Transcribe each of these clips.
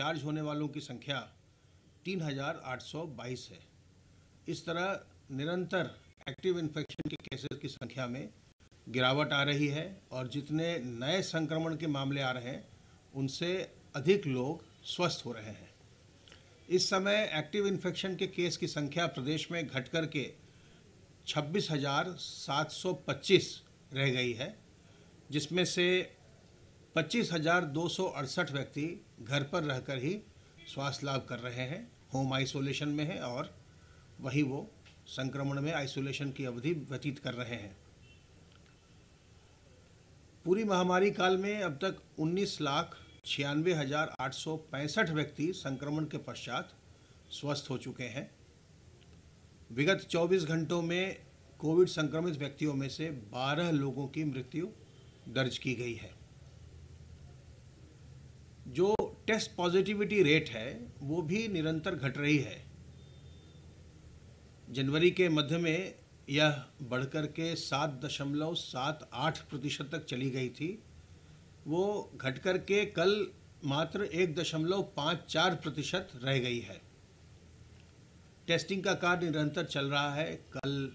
Discharge होने वालों की संख्या 3,822 है। इस तरह निरंतर एक्टिव इन्फेक्शन के केसेस की संख्या में गिरावट आ रही है और जितने नए संक्रमण के मामले आ रहे हैं उनसे अधिक लोग स्वस्थ हो रहे हैं। इस समय एक्टिव इन्फेक्शन के केस की संख्या प्रदेश में घट कर के 26,725 रह गई है, जिसमें से 25,268 व्यक्ति घर पर रहकर ही स्वास्थ्य लाभ कर रहे हैं, होम आइसोलेशन में हैं और वहीं वो संक्रमण में आइसोलेशन की अवधि व्यतीत कर रहे हैं। पूरी महामारी काल में अब तक 19,96,865 व्यक्ति संक्रमण के पश्चात स्वस्थ हो चुके हैं। विगत 24 घंटों में कोविड संक्रमित व्यक्तियों में से 12 लोगों की मृत्यु दर्ज की गई है। जो टेस्ट पॉजिटिविटी रेट है वो भी निरंतर घट रही है। जनवरी के मध्य में यह बढ़कर के 7.78% तक चली गई थी। वो घटकर के कल मात्र 1.54% रह गई है। टेस्टिंग का कार्य निरंतर चल रहा है। कल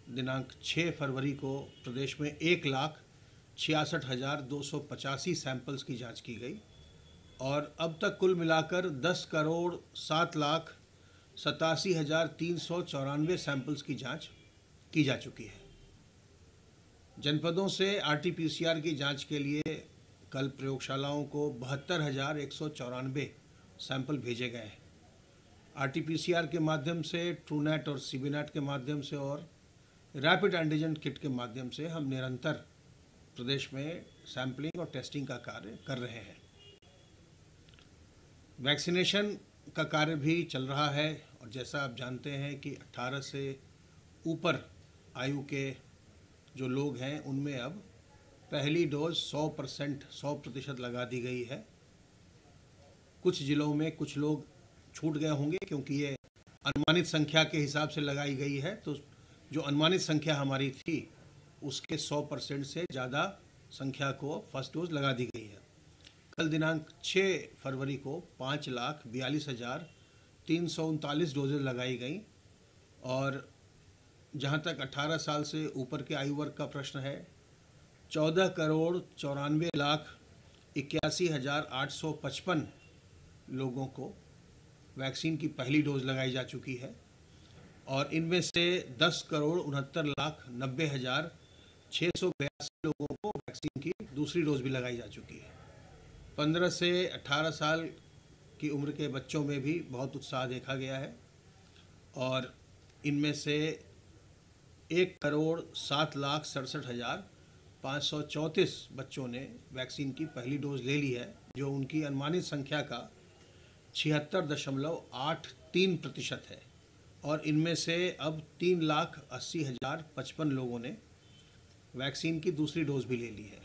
दिनांक 6 फरवरी को प्रदेश में 1,66,285 सैंपल्स की जांच की गई और अब तक कुल मिलाकर 10,07,87,394 सैंपल्स की जांच की जा चुकी है। जनपदों से RT-PCR की जांच के लिए कल प्रयोगशालाओं को 72,194 सैंपल भेजे गए हैं। RT-PCR के माध्यम से, ट्रूनेट और सीबीनेट के माध्यम से और रैपिड एंटीजन किट के माध्यम से हम निरंतर प्रदेश में सैंपलिंग और टेस्टिंग का कार्य कर रहे हैं। वैक्सीनेशन का कार्य भी चल रहा है और जैसा आप जानते हैं कि 18 से ऊपर आयु के जो लोग हैं उनमें अब पहली डोज 100% लगा दी गई है। कुछ जिलों में कुछ लोग छूट गए होंगे क्योंकि ये अनुमानित संख्या के हिसाब से लगाई गई है, तो जो अनुमानित संख्या हमारी थी उसके 100% से ज़्यादा संख्या को फर्स्ट डोज लगा दी गई है। कल दिनांक 6 फरवरी को 5,42,339 डोजेज लगाई गई और जहाँ तक 18 साल से ऊपर के आयु वर्ग का प्रश्न है, 14,94,81,855 लोगों को वैक्सीन की पहली डोज लगाई जा चुकी है और इनमें से 10,69,90,682 लोगों को वैक्सीन की दूसरी डोज भी लगाई जा चुकी है। 15 से 18 साल की उम्र के बच्चों में भी बहुत उत्साह देखा गया है और इनमें से 1,07,67,534 बच्चों ने वैक्सीन की पहली डोज ले ली है, जो उनकी अनुमानित संख्या का 76.83% है और इनमें से अब 3,80,055 लोगों ने वैक्सीन की दूसरी डोज भी ले ली है।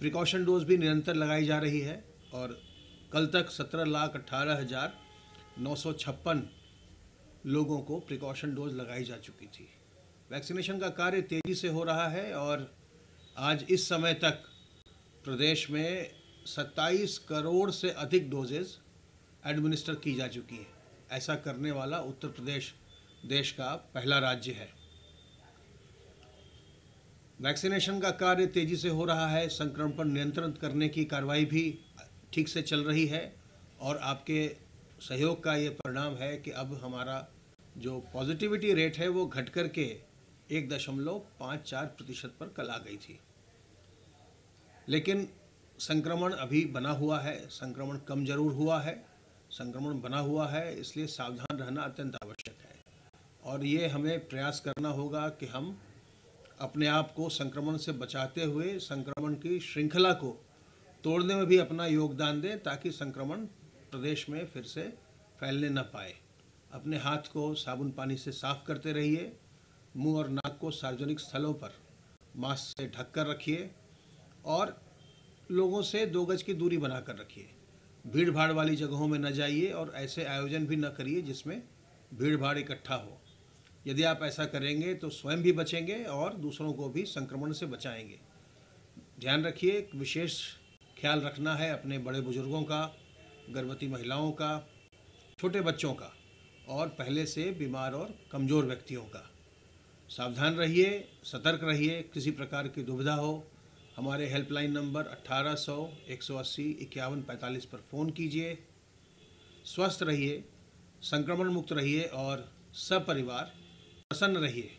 प्रिकॉशन डोज भी निरंतर लगाई जा रही है और कल तक 17,18,956 लोगों को प्रिकॉशन डोज लगाई जा चुकी थी। वैक्सीनेशन का कार्य तेज़ी से हो रहा है और आज इस समय तक प्रदेश में 27 करोड़ से अधिक डोजेज एडमिनिस्टर की जा चुकी हैं। ऐसा करने वाला उत्तर प्रदेश देश का पहला राज्य है। वैक्सीनेशन का कार्य तेज़ी से हो रहा है। संक्रमण पर नियंत्रण करने की कार्रवाई भी ठीक से चल रही है और आपके सहयोग का ये परिणाम है कि अब हमारा जो पॉजिटिविटी रेट है वो घट कर के 1.54% पर कल आ गई थी। लेकिन संक्रमण अभी बना हुआ है, संक्रमण कम जरूर हुआ है, संक्रमण बना हुआ है, इसलिए सावधान रहना अत्यंत आवश्यक है और ये हमें प्रयास करना होगा कि हम अपने आप को संक्रमण से बचाते हुए संक्रमण की श्रृंखला को तोड़ने में भी अपना योगदान दें ताकि संक्रमण प्रदेश में फिर से फैलने न पाए। अपने हाथ को साबुन पानी से साफ करते रहिए, मुंह और नाक को सार्वजनिक स्थलों पर मास्क से ढककर रखिए और लोगों से 2 गज की दूरी बनाकर रखिए। भीड़ भाड़ वाली जगहों में न जाइए और ऐसे आयोजन भी न करिए जिसमें भीड़ भाड़ इकट्ठा हो। यदि आप ऐसा करेंगे तो स्वयं भी बचेंगे और दूसरों को भी संक्रमण से बचाएंगे। ध्यान रखिए, विशेष ख्याल रखना है अपने बड़े बुजुर्गों का, गर्भवती महिलाओं का, छोटे बच्चों का और पहले से बीमार और कमज़ोर व्यक्तियों का। सावधान रहिए, सतर्क रहिए। किसी प्रकार की दुविधा हो हमारे हेल्पलाइन नंबर 1800 180 5145 पर फ़ोन कीजिए। स्वस्थ रहिए, संक्रमण मुक्त रहिए और सपरिवार प्रसन्न रहिए।